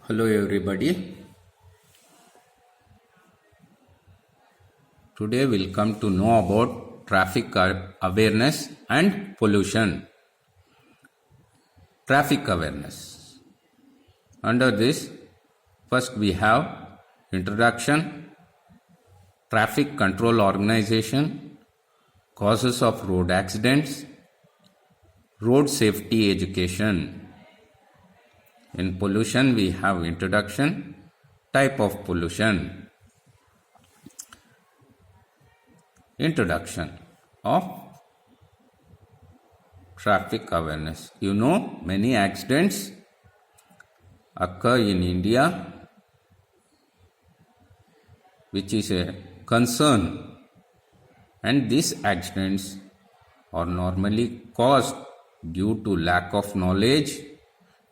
Hello everybody. Today we'll come to know about traffic awareness and pollution. Traffic awareness. Under this, first we have introduction, traffic control organization, causes of road accidents, road safety education. In pollution we have introduction, type of pollution. Introduction of traffic awareness. You know, many accidents occur in India, which is a concern, and these accidents are normally caused due to lack of knowledge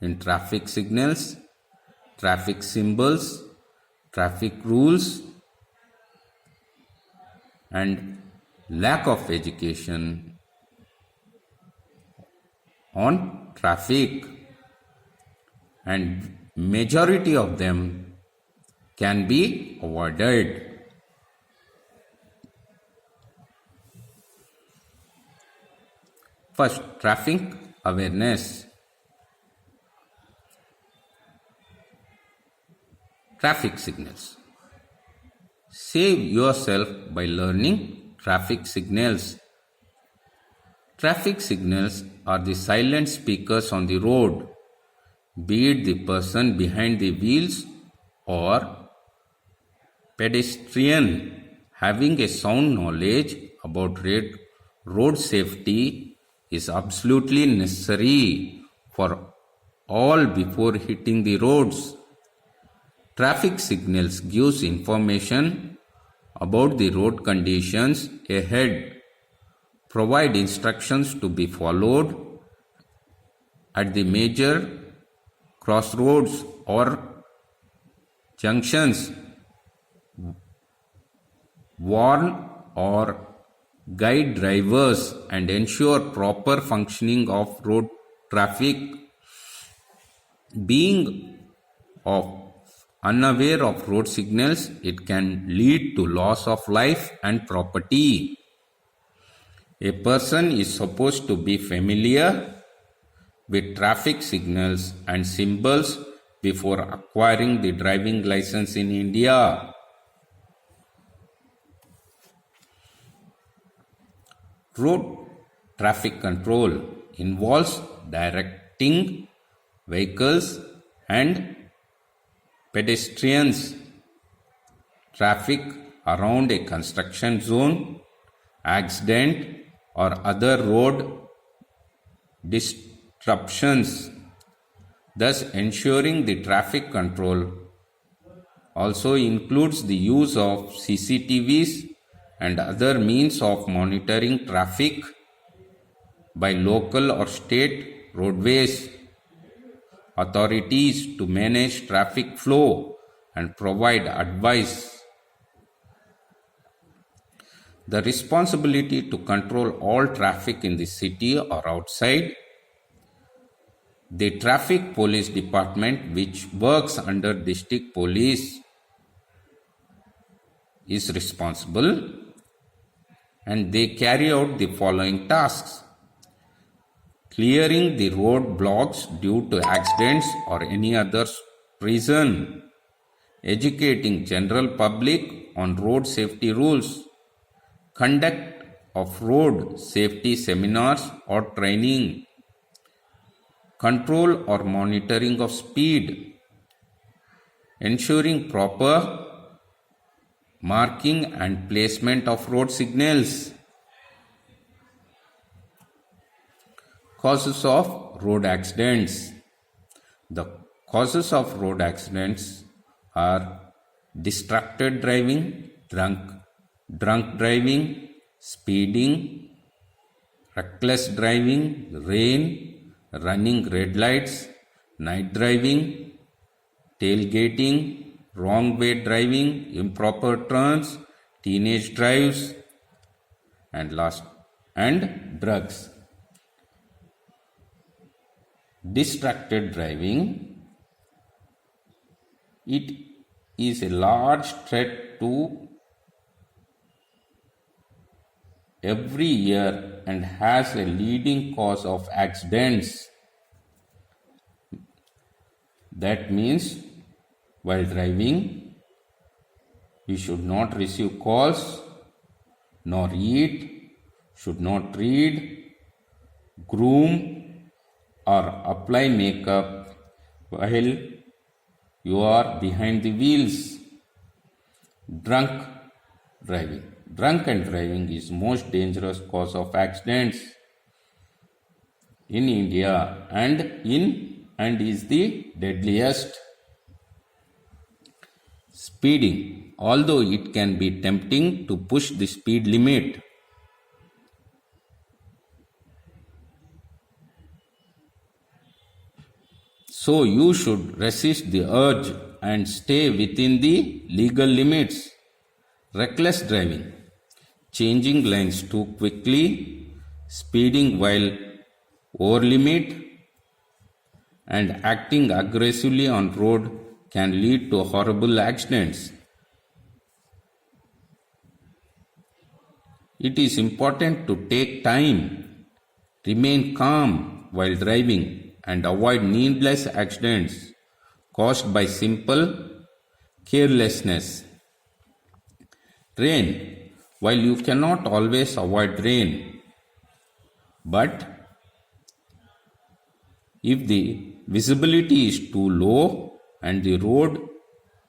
in traffic signals, traffic symbols, traffic rules, and lack of education on traffic, and majority of them can be avoided. First, traffic awareness. Traffic signals. Save yourself by learning traffic signals. Traffic signals are the silent speakers on the road, be it the person behind the wheels or pedestrian. Having a sound knowledge about road safety is absolutely necessary for all before hitting the roads. Traffic signals gives information about the road conditions ahead, provide instructions to be followed at the major crossroads or junctions, warn or guide drivers and ensure proper functioning of road traffic. Being unaware of road signals, it can lead to loss of life and property. A person is supposed to be familiar with traffic signals and symbols before acquiring the driving license in India. Road traffic control involves directing vehicles and pedestrians traffic around a construction zone, accident, or other road disruptions, thus ensuring the traffic control also includes the use of CCTVs and other means of monitoring traffic by local or state roadways authorities to manage traffic flow and provide advice. The responsibility to control all traffic in the city or outside. The Traffic Police Department, which works under District Police, is responsible, and they carry out the following tasks: clearing the road blocks due to accidents or any other reason, educating general public on road safety rules, conduct of road safety seminars or training, control or monitoring of speed, ensuring proper marking and placement of road signals. Causes of road accidents. The causes of road accidents are distracted driving, drunk driving, speeding, reckless driving, rain, running red lights, night driving, tailgating, wrong way driving, improper turns, teenage drives, and drugs. Distracted driving It is a large threat to every year and has a leading cause of accidents. That means while driving, we should not receive calls, nor eat, should not read, groom, or apply makeup while you are behind the wheels. Drunk driving. Drunken driving is most dangerous cause of accidents in India and is the deadliest. Speeding. Although it can be tempting to push the speed limit, so you should resist the urge and stay within the legal limits. Reckless driving. Changing lanes too quickly, speeding while over limit, and acting aggressively on road can lead to horrible accidents. It is important to take time, remain calm while driving, and avoid needless accidents caused by simple carelessness. Rain. While you cannot always avoid rain, but if the visibility is too low and the road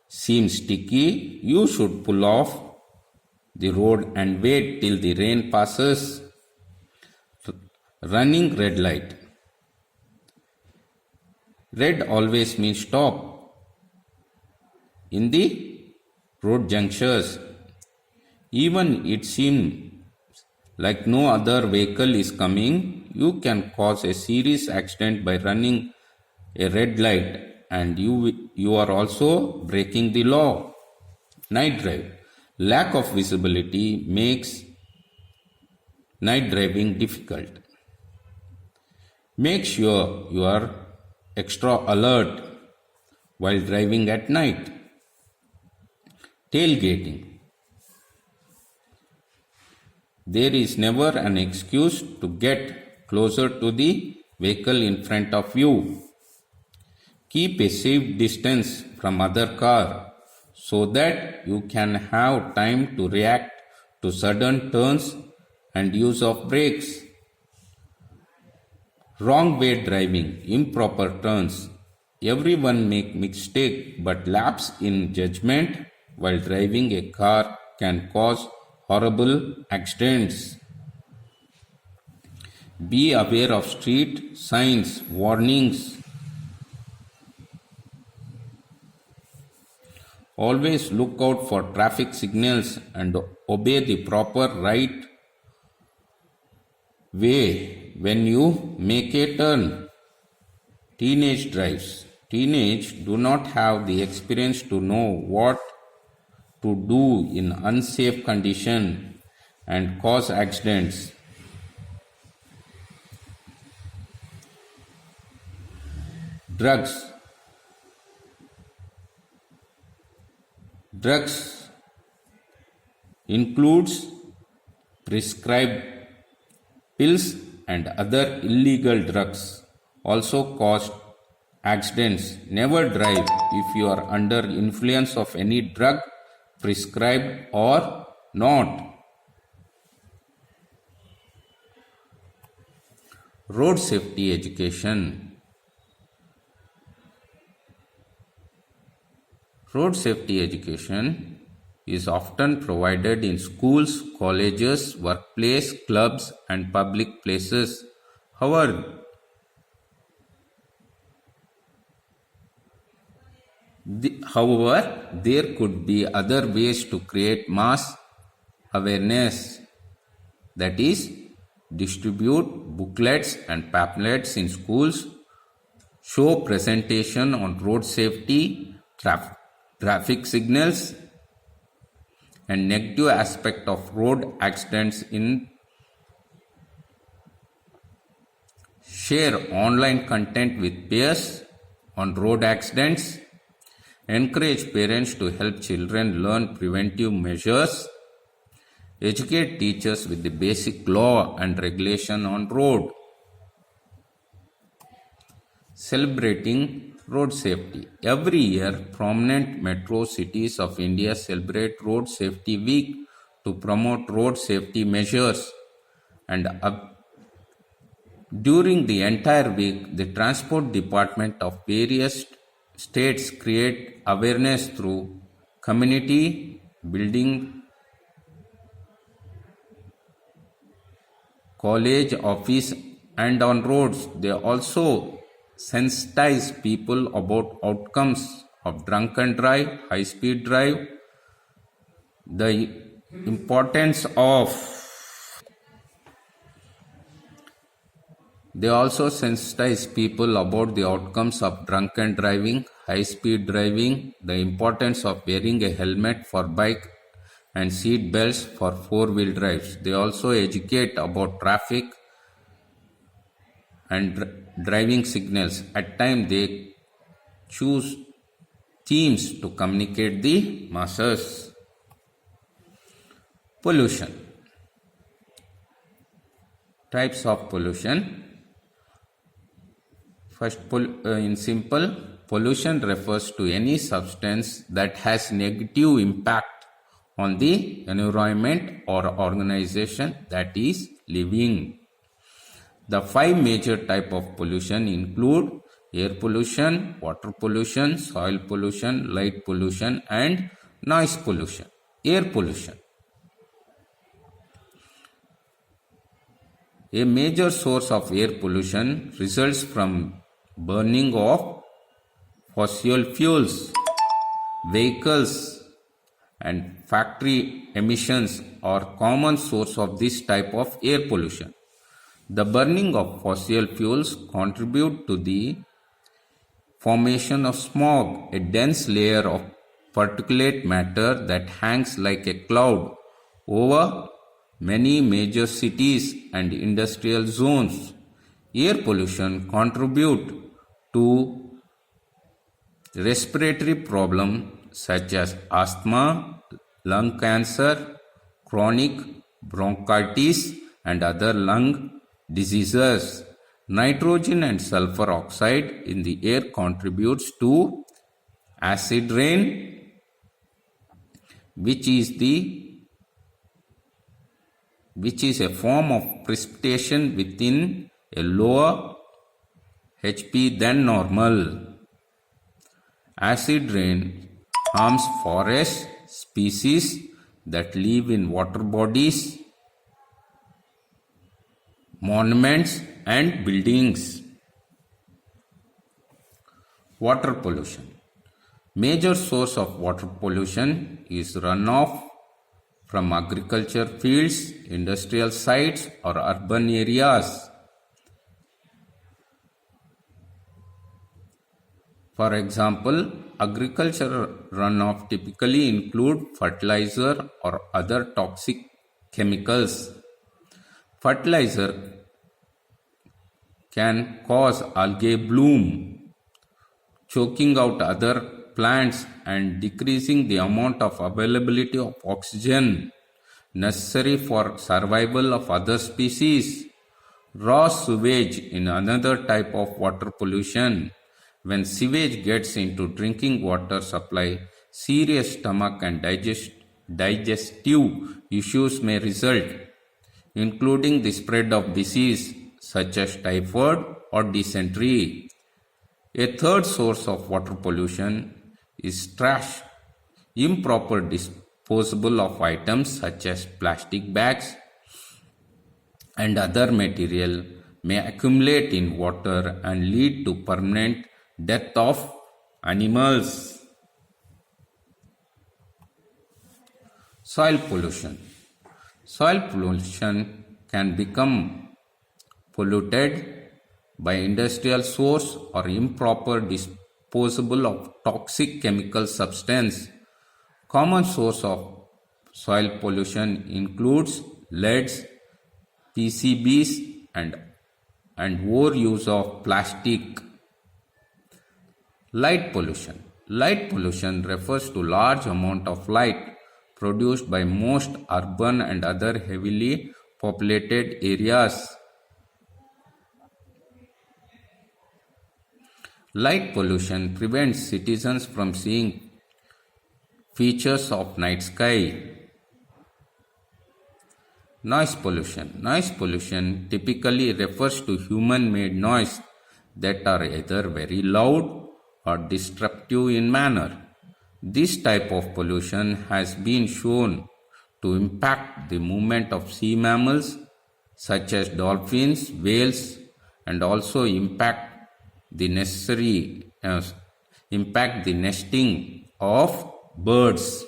seems sticky, you should pull off the road and wait till the rain passes. Running red light. Red always means stop. In the road junctures, even it seems like no other vehicle is coming, you can cause a serious accident by running a red light, and you are also breaking the law. Night drive. Lack of visibility makes night driving difficult. Make sure you are extra alert while driving at night. Tailgating. There is never an excuse to get closer to the vehicle in front of you. Keep a safe distance from other car so that you can have time to react to sudden turns and use of brakes. Wrong way driving, improper turns. Everyone make mistake, but lapse in judgment while driving a car can cause horrible accidents. Be aware of street signs, warnings. Always look out for traffic signals and obey the proper right way when you make a turn. Teenage drives. Teenage do not have the experience to know what to do in unsafe condition and cause accidents. Drugs. Drugs includes prescribed pills and other illegal drugs also cause accidents. Never drive if you are under influence of any drug, prescribed or not. Road safety education. Road safety education is often provided in schools, colleges, workplace, clubs, and public places. However, there could be other ways to create mass awareness, that is, distribute booklets and pamphlets in schools, show presentation on road safety, traffic signals, and negative aspect of road accidents in share online content with peers on road accidents, encourage parents to help children learn preventive measures, educate teachers with the basic law and regulation on road, celebrating road safety. Every year, prominent metro cities of India celebrate Road Safety Week to promote road safety measures. And during the entire week, the Transport Department of various states create awareness through community building, college, office, and on roads. They also sensitize people about outcomes of drunken drive, high speed drive, the importance of They also sensitize people about the outcomes of drunken driving, high speed driving, the importance of wearing a helmet for bike and seat belts for four-wheel drives. They also educate about traffic and driving signals. At times they choose themes to communicate the masses. Pollution. Types of pollution. First, in simple, pollution refers to any substance that has negative impact on the environment or organization that is living. The five major types of pollution include air pollution, water pollution, soil pollution, light pollution, and noise pollution. Air pollution. A major source of air pollution results from burning of fossil fuels, vehicles, and factory emissions are common source of this type of air pollution. The burning of fossil fuels contribute to the formation of smog, a dense layer of particulate matter that hangs like a cloud over many major cities and industrial zones. Air pollution contribute to respiratory problems such as asthma, lung cancer, chronic bronchitis, and other lung diseases. Nitrogen and sulfur oxide in the air contributes to acid rain, which is a form of precipitation within a lower HP than normal. Acid rain harms forest species that live in water bodies, monuments, and buildings. Water pollution. Major source of water pollution is runoff from agriculture fields, industrial sites, or urban areas. For example, agricultural runoff typically include fertilizer or other toxic chemicals. Fertilizer can cause algae bloom, choking out other plants and decreasing the amount of availability of oxygen necessary for survival of other species. Raw sewage is another type of water pollution. When sewage gets into drinking water supply, serious stomach and digestive issues may result, including the spread of disease such as typhoid or dysentery. A third source of water pollution is trash. Improper disposal of items such as plastic bags and other material may accumulate in water and lead to permanent death of animals. Soil pollution. Soil pollution can become polluted by industrial source or improper disposal of toxic chemical substance. Common source of soil pollution includes leads, PCBs, and overuse of plastic. Light pollution. Light pollution refers to large amount of light produced by most urban and other heavily populated areas. Light pollution prevents citizens from seeing features of night sky. Noise pollution. Noise pollution typically refers to human-made noise that are either very loud or disruptive in manner. This type of pollution has been shown to impact the movement of sea mammals such as dolphins, whales, and also impact the nesting of birds.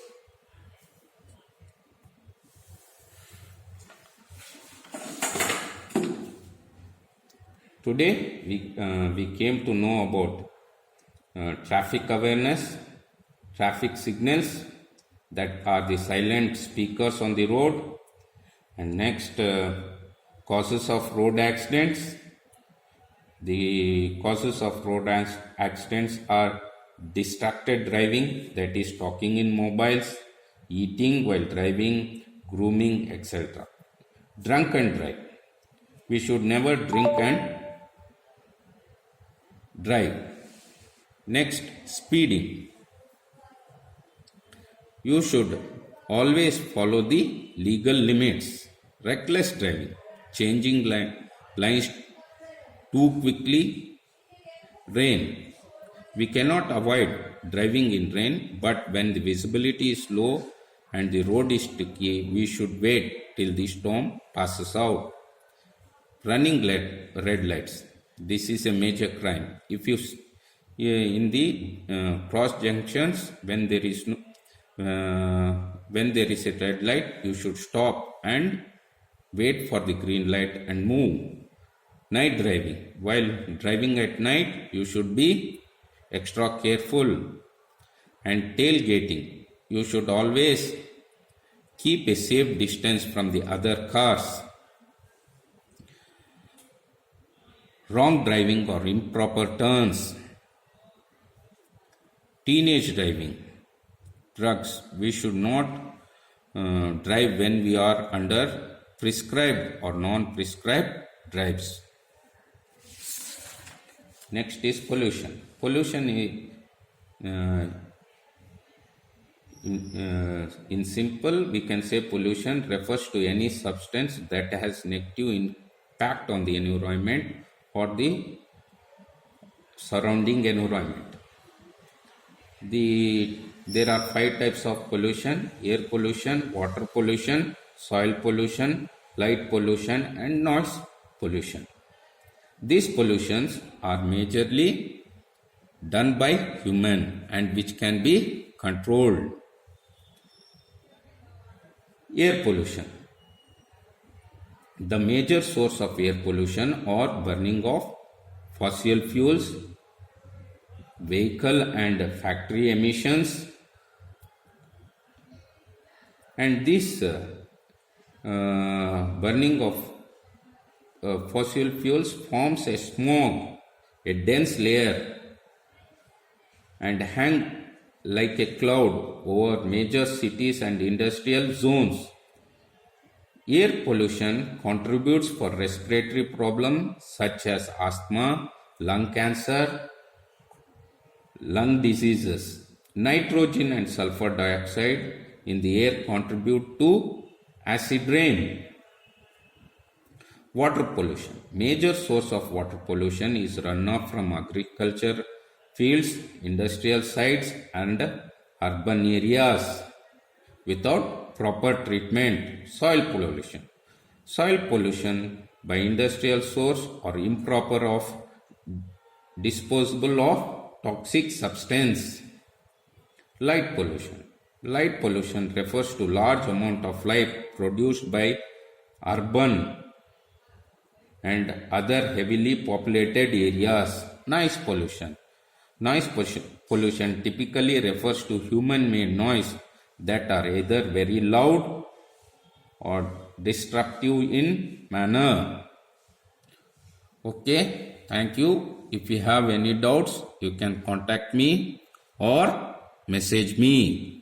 Today we came to know about traffic awareness, traffic signals that are the silent speakers on the road, and next causes of road accidents. The causes of road accidents are distracted driving, that is talking in mobiles, eating while driving, grooming, etc. Drunk and drive. We should never drink and drive. Next, speeding. You should always follow the legal limits. Reckless driving, changing lines too quickly. Rain. We cannot avoid driving in rain, but when the visibility is low and the road is sticky, we should wait till the storm passes out. Running red lights. This is a major crime. If you in the cross junctions, when there is a red light, you should stop and wait for the green light and move. Night driving. While driving at night, you should be extra careful. And tailgating. You should always keep a safe distance from the other cars. Wrong driving or improper turns. Teenage driving. Drugs. We should not drive when we are under prescribed or non-prescribed drives. Next is pollution. Pollution is, in simple, we can say pollution refers to any substance that has negative impact on the environment or the surrounding environment. There are 5 types of pollution: air pollution, water pollution, soil pollution, light pollution, and noise pollution. These pollutions are majorly done by human and which can be controlled. Air pollution. The major source of air pollution are burning of fossil fuels, vehicle and factory emissions, and this burning of fossil fuels forms a smog, a dense layer, and hang like a cloud over major cities and industrial zones. Air pollution contributes for respiratory problems such as asthma, lung cancer, lung diseases. Nitrogen and sulfur dioxide in the air contribute to acid rain. Water pollution. Major source of water pollution is runoff from agriculture fields, industrial sites, and urban areas without proper treatment. Soil pollution. Soil pollution by industrial source or improper of disposal of toxic substance. Light pollution. Light pollution refers to large amount of light produced by urban and other heavily populated areas. Noise pollution. Noise pollution typically refers to human-made noise that are either very loud or disruptive in manner. Okay, thank you. If you have any doubts, you can contact me or message me.